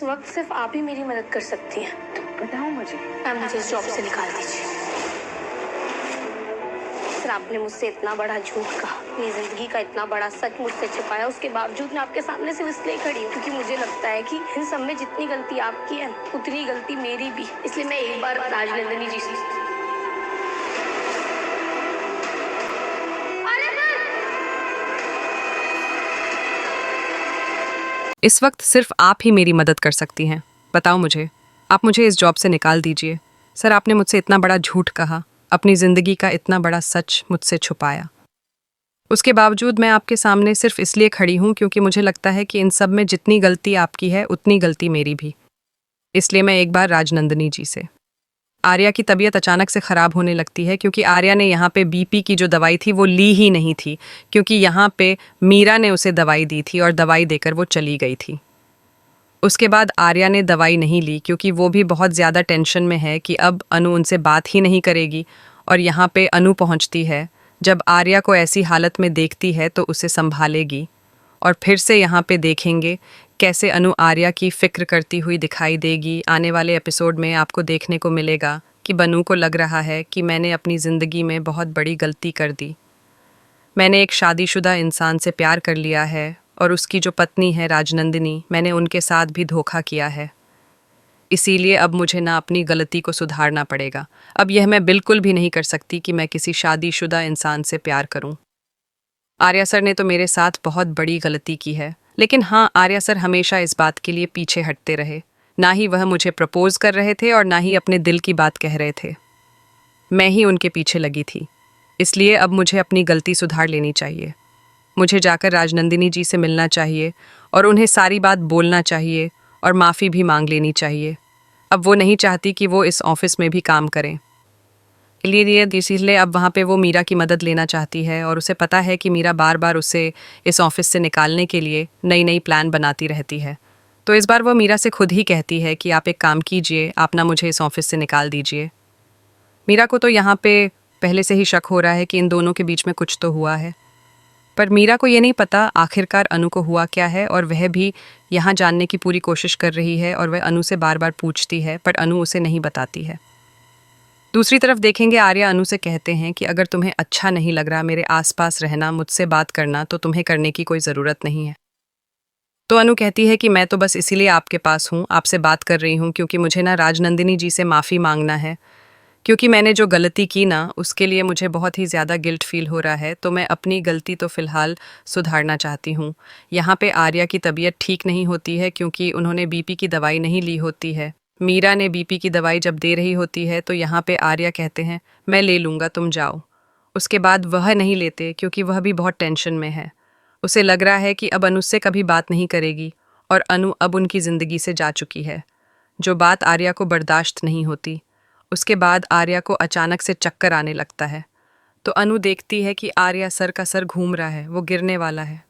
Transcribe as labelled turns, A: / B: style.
A: वक्त सिर्फ आप ही मेरी मदद कर सकती हैं।
B: बताओ मुझे।
A: मैम, मुझे इस जॉब से निकाल दीजिए। सर, आपने मुझसे इतना बड़ा झूठ कहा, अपनी जिंदगी का इतना बड़ा सच मुझसे छिपाया, उसके बावजूद मैं आपके सामने सिर्फ इसलिए खड़ी हूँ क्योंकि मुझे लगता है कि इन सब में जितनी गलती आपकी है उतनी गलती मेरी भी। इसलिए मैं एक बार राजनंदिनी जी से
B: इस वक्त सिर्फ आप ही मेरी मदद कर सकती हैं। बताओ मुझे, आप मुझे इस जॉब से निकाल दीजिए। सर, आपने मुझसे इतना बड़ा झूठ कहा, अपनी ज़िंदगी का इतना बड़ा सच मुझसे छुपाया। उसके बावजूद मैं आपके सामने सिर्फ इसलिए खड़ी हूँ क्योंकि मुझे लगता है कि इन सब में जितनी गलती आपकी है उतनी गलती मेरी भी। इसलिए मैं एक बार राजनंदिनी जी से। आर्या की तबीयत अचानक से ख़राब होने लगती है क्योंकि आर्या ने यहाँ पे बीपी की जो दवाई थी वो ली ही नहीं थी, क्योंकि यहाँ पे मीरा ने उसे दवाई दी थी और दवाई देकर वो चली गई थी। उसके बाद आर्या ने दवाई नहीं ली क्योंकि वो भी बहुत ज़्यादा टेंशन में है कि अब अनु उनसे बात ही नहीं करेगी। और यहाँ पे अनु पहुँचती है। जब आर्या को ऐसी हालत में देखती है तो उसे संभालेगी। और फिर से यहाँ पे देखेंगे कैसे अनु आर्या की फ़िक्र करती हुई दिखाई देगी। आने वाले एपिसोड में आपको देखने को मिलेगा कि बनू को लग रहा है कि मैंने अपनी ज़िंदगी में बहुत बड़ी गलती कर दी। मैंने एक शादीशुदा इंसान से प्यार कर लिया है और उसकी जो पत्नी है राजनंदिनी, मैंने उनके साथ भी धोखा किया है। इसीलिए अब मुझे ना अपनी गलती को सुधारना पड़ेगा। अब यह मैं बिल्कुल भी नहीं कर सकती कि मैं किसी शादीशुदा इंसान से प्यार करूं। आर्या सर ने तो मेरे साथ बहुत बड़ी गलती की है, लेकिन हाँ, आर्या सर हमेशा इस बात के लिए पीछे हटते रहे। ना ही वह मुझे प्रपोज कर रहे थे और ना ही अपने दिल की बात कह रहे थे। मैं ही उनके पीछे लगी थी। इसलिए अब मुझे अपनी गलती सुधार लेनी चाहिए। मुझे जाकर राजनंदिनी जी से मिलना चाहिए और उन्हें सारी बात बोलना चाहिए और माफ़ी भी मांग लेनी चाहिए। अब वो नहीं चाहती कि वो इस ऑफिस में भी काम करें। इसीलिए अब वहाँ पे वो मीरा की मदद लेना चाहती है और उसे पता है कि मीरा बार बार उसे इस ऑफिस से निकालने के लिए नई नई प्लान बनाती रहती है। तो इस बार वो मीरा से खुद ही कहती है कि आप एक काम कीजिए, आप ना मुझे इस ऑफिस से निकाल दीजिए। मीरा को तो यहाँ पे पहले से ही शक हो रहा है कि इन दोनों के बीच में कुछ तो हुआ है, पर मीरा को ये नहीं पता आखिरकार अनु को हुआ क्या है। और वह भी यहाँ जानने की पूरी कोशिश कर रही है और वह अनु से बार बार पूछती है, पर अनु उसे नहीं बताती है। दूसरी तरफ देखेंगे आर्या अनु से कहते हैं कि अगर तुम्हें अच्छा नहीं लग रहा मेरे आसपास रहना, मुझसे बात करना, तो तुम्हें करने की कोई ज़रूरत नहीं है। तो अनु कहती है कि मैं तो बस इसीलिए आपके पास हूँ, आपसे बात कर रही हूँ क्योंकि मुझे ना राजनंदिनी जी से माफ़ी मांगना है, क्योंकि मैंने जो गलती की ना उसके लिए मुझे बहुत ही ज़्यादा गिल्ट फील हो रहा है। तो मैं अपनी गलती तो फ़िलहाल सुधारना चाहती हूँ। यहाँ पे आर्या की तबीयत ठीक नहीं होती है क्योंकि उन्होंने बीपी की दवाई नहीं ली होती है। मीरा ने बीपी की दवाई जब दे रही होती है तो यहाँ पे आर्या कहते हैं मैं ले लूँगा, तुम जाओ। उसके बाद वह नहीं लेते क्योंकि वह भी बहुत टेंशन में है। उसे लग रहा है कि अब अनु से कभी बात नहीं करेगी और अनु अब उनकी ज़िंदगी से जा चुकी है, जो बात आर्या को बर्दाश्त नहीं होती। उसके बाद आर्या को अचानक से चक्कर आने लगता है। तो अनु देखती है कि आर्या सर का सर घूम रहा है, वो गिरने वाला है।